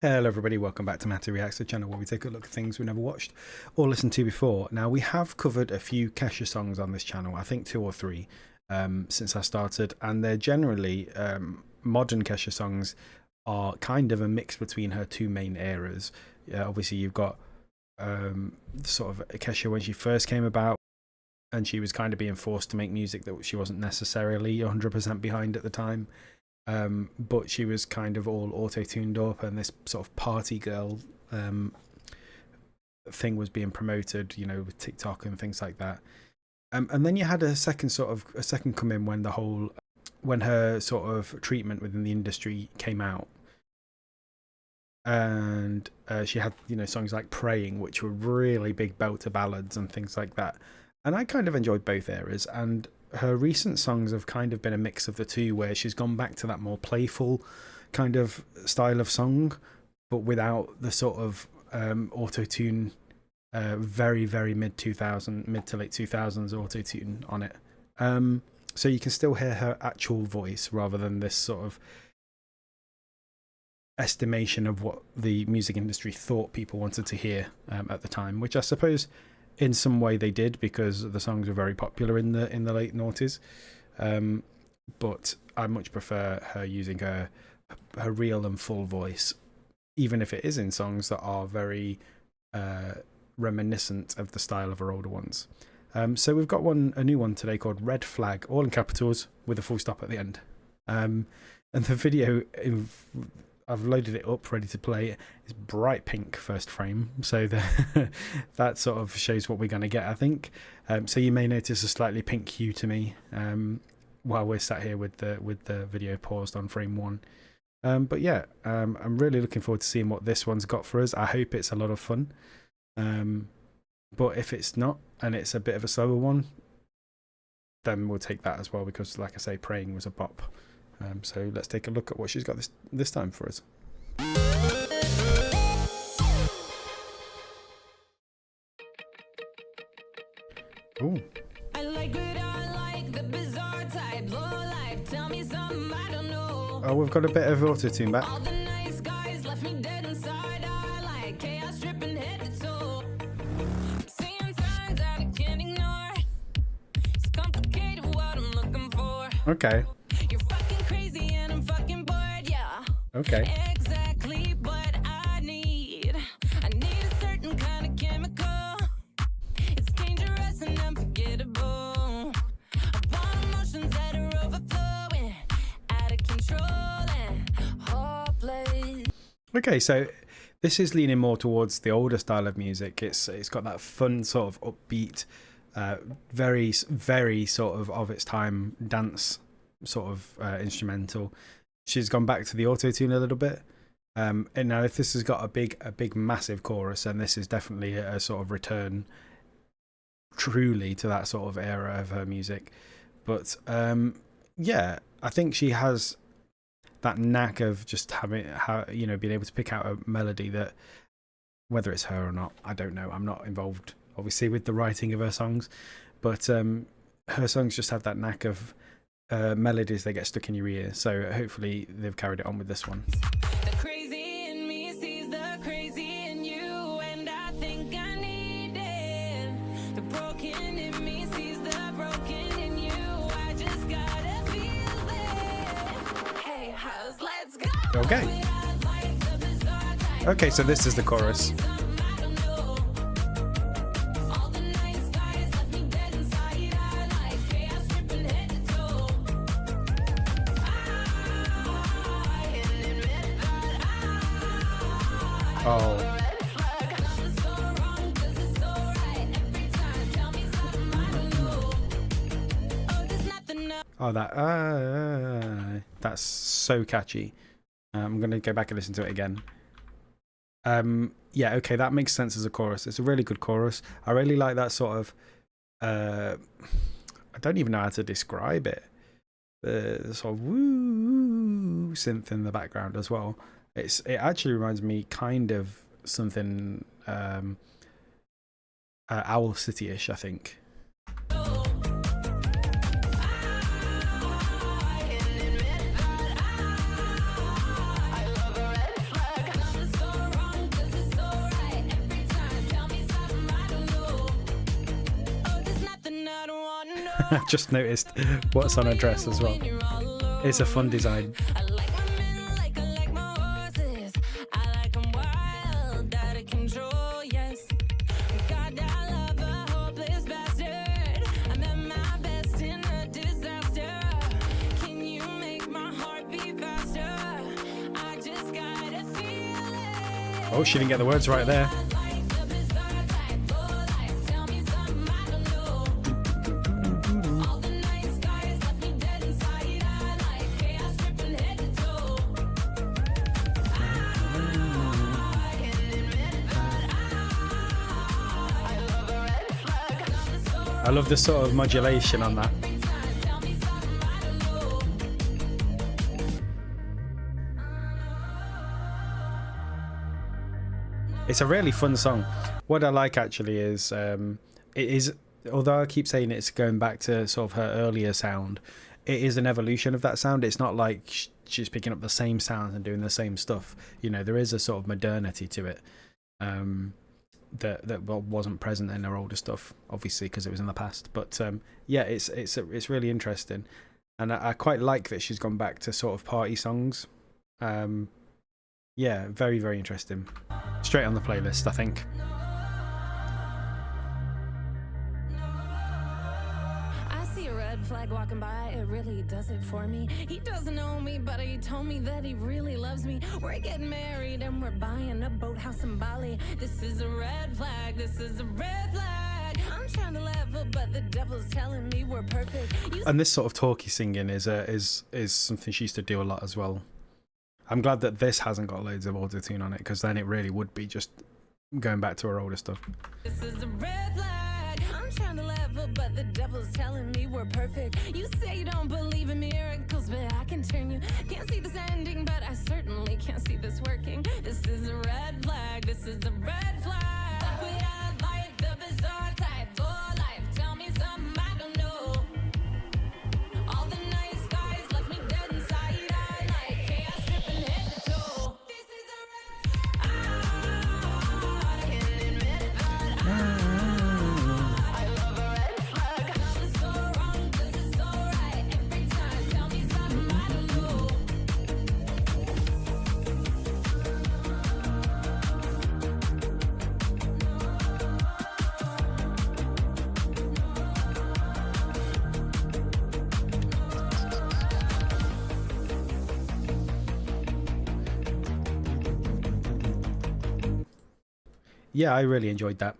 Hello everybody, welcome back to Matty Reacts, the channel where we take a look at things we never watched or listened to before. Now, we have covered a few Kesha songs on this channel, I think 2 or 3 since I started, and they're generally modern Kesha songs are kind of a mix between her 2 main eras. Obviously you've got sort of Kesha when she first came about, and she was kind of being forced to make music that she wasn't necessarily 100% behind at the time. But she was kind of all auto-tuned up, and this sort of party girl thing was being promoted, you know, with TikTok and things like that. And then you had a second come in when her sort of treatment within the industry came out, and she had, you know, songs like Praying, which were really big belter ballads and things like that. And I kind of enjoyed both eras, and her recent songs have kind of been a mix of the two, where she's gone back to that more playful kind of style of song, but without the sort of auto-tune, very mid to late 2000s auto-tune on it. So you can still hear her actual voice rather than this sort of estimation of what the music industry thought people wanted to hear at the time, which I suppose in some way they did, because the songs were very popular in the late noughties. But I much prefer her using her real and full voice, even if it is in songs that are very reminiscent of the style of her older ones. So we've got a new one today called Red Flag, all in capitals with a full stop at the end. And the video, I've loaded it up ready to play. It's bright pink first frame, so that sort of shows what we're going to get, I think. So you may notice a slightly pink hue to me while we're sat here with the video paused on frame 1. But yeah, I'm really looking forward to seeing what this one's got for us. I hope it's a lot of fun. But if it's not, and it's a bit of a slower one, then we'll take that as well, because like I say, Praying was a bop. So let's take a look at what she's got this time for us. Ooh. I like what I like, the bizarre type, low life, tell me something I don't know. Oh, we've got a bit of auto-tune back. All the nice guys left me dead inside. I like chaos dripping head to toe. Seeing signs that I can't ignore. It's complicated what I'm looking for. Okay. Okay. Exactly what I need. I need a certain kind of chemical. It's dangerous and unforgettable. I want emotions that are overflowing, out of control and hopeless. Okay, so this is leaning more towards the older style of music. It's got that fun sort of upbeat, very sort of its time dance sort of instrumental. She's gone back to the auto-tune a little bit. And now if this has got a big massive chorus, then this is definitely a sort of return truly to that sort of era of her music. But yeah, I think she has that knack of just having, you know, being able to pick out a melody that, whether it's her or not, I don't know. I'm not involved obviously with the writing of her songs, but her songs just have that knack of melodies that get stuck in your ear. So hopefully they've carried it on with this one. The crazy in me sees the crazy in you, and I think I need it. The broken in me sees the broken in you. I just gotta feel it. Hey, house, let's go. Okay. Okay, so this is the chorus. Oh. Oh, that's so catchy. I'm going to go back and listen to it again. Yeah, okay, that makes sense as a chorus. It's a really good chorus. I really like that sort of, I don't even know how to describe it. The sort of woo synth in the background as well. It actually reminds me kind of something Owl City-ish, I think. I've just noticed what's on her dress as well. It's a fun design. I like my men like I like my horses. I like 'em wild, out of control, yes. God, I love a hopeless bastard. I'm at my best in a disaster. Can you make my heart beat faster? I just gotta feel it. Oh, she didn't get the words right there. Like the bizarre type, oh, like, tell me something I don't know. All the night skies left me dead inside. I like chaos dripping head to toe. I can't admit it, but I love a red flag. I'm so I love the sort of modulation on that. every time. Tell me something I don't know. It's a really fun song. What I like actually is it is, although I keep saying it's going back to sort of her earlier sound, it is an evolution of that sound. It's not like she's picking up the same sounds and doing the same stuff. You know, there is a sort of modernity to it that wasn't present in her older stuff, obviously because it was in the past. But yeah, it's really interesting, and I quite like that she's gone back to sort of party songs. Yeah, very, very interesting. Straight on the playlist, I think. I see a red flag walking by, it really does it for me. He doesn't know me, but he told me that he really loves me. We're getting married and we're buying a boathouse in Bali. This is a red flag, this is a red flag. I'm trying to level, but the devil's telling me we're perfect. You And this sort of talky singing is something she used to do a lot as well. I'm glad that this hasn't got loads of auto-tune on it, because then it really would be just going back to her older stuff. This is a red flag. I'm trying to level, but the devil's telling me we're perfect. You say you don't believe in miracles, but I can turn you. Can't see this ending, but I certainly can't see this working. This is a red flag. This is a red flag. We are like the bizarre type. Oh, life, tell me something I don't know. All the night skies left me dead inside. I like chaos dripping head to toe. This is a red flag. I can't admit it, but I love a red flag. I'm so wrong, this is so right. Every time, tell me something I don't know. Yeah, I really enjoyed that.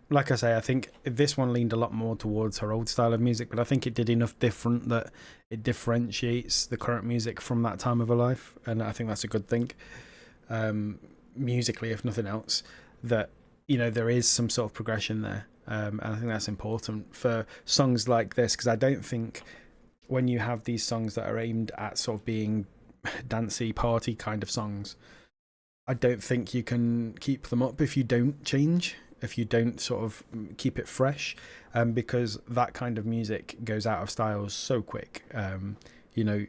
Like I say, I think this one leaned a lot more towards her old style of music, but I think it did enough different that it differentiates the current music from that time of her life, and I think that's a good thing. Musically, if nothing else, that, you know, there is some sort of progression there, and I think that's important for songs like this, because I don't think when you have these songs that are aimed at sort of being dancey party kind of songs, I don't think you can keep them up if you don't change, if you don't sort of keep it fresh, because that kind of music goes out of style so quick. You know,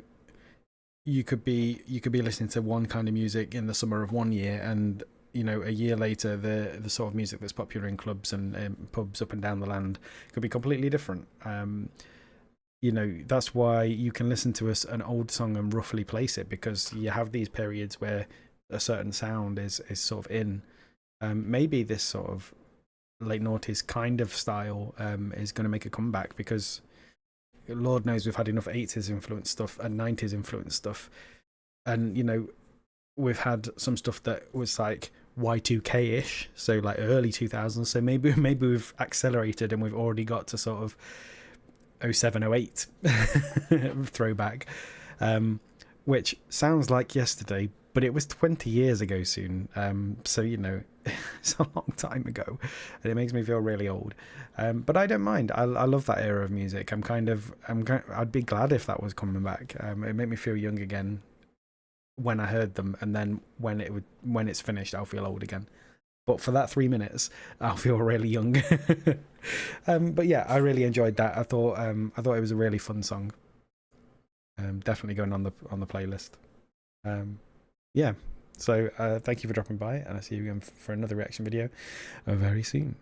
you could be listening to one kind of music in the summer of one year, and you know, a year later the sort of music that's popular in clubs and pubs up and down the land could be completely different. You know, that's why you can listen to an old song and roughly place it, because you have these periods where a certain sound is sort of in. Maybe this sort of late noughties kind of style is going to make a comeback, because Lord knows we've had enough 80s influence stuff and 90s influence stuff, and you know, we've had some stuff that was like Y2K-ish, so like early 2000s, so maybe we've accelerated and we've already got to sort of 07, 08 throwback, which sounds like yesterday, but it was 20 years ago soon. So, you know, it's a long time ago, and it makes me feel really old. But I don't mind. I love that era of music. I'd be glad if that was coming back. It made me feel young again when I heard them, and then when it's finished, I'll feel old again. But for that 3 minutes, I'll feel really young. But yeah, I really enjoyed that. I thought it was a really fun song. Definitely going on the playlist. Yeah. So thank you for dropping by, and I'll see you again for another reaction video very soon.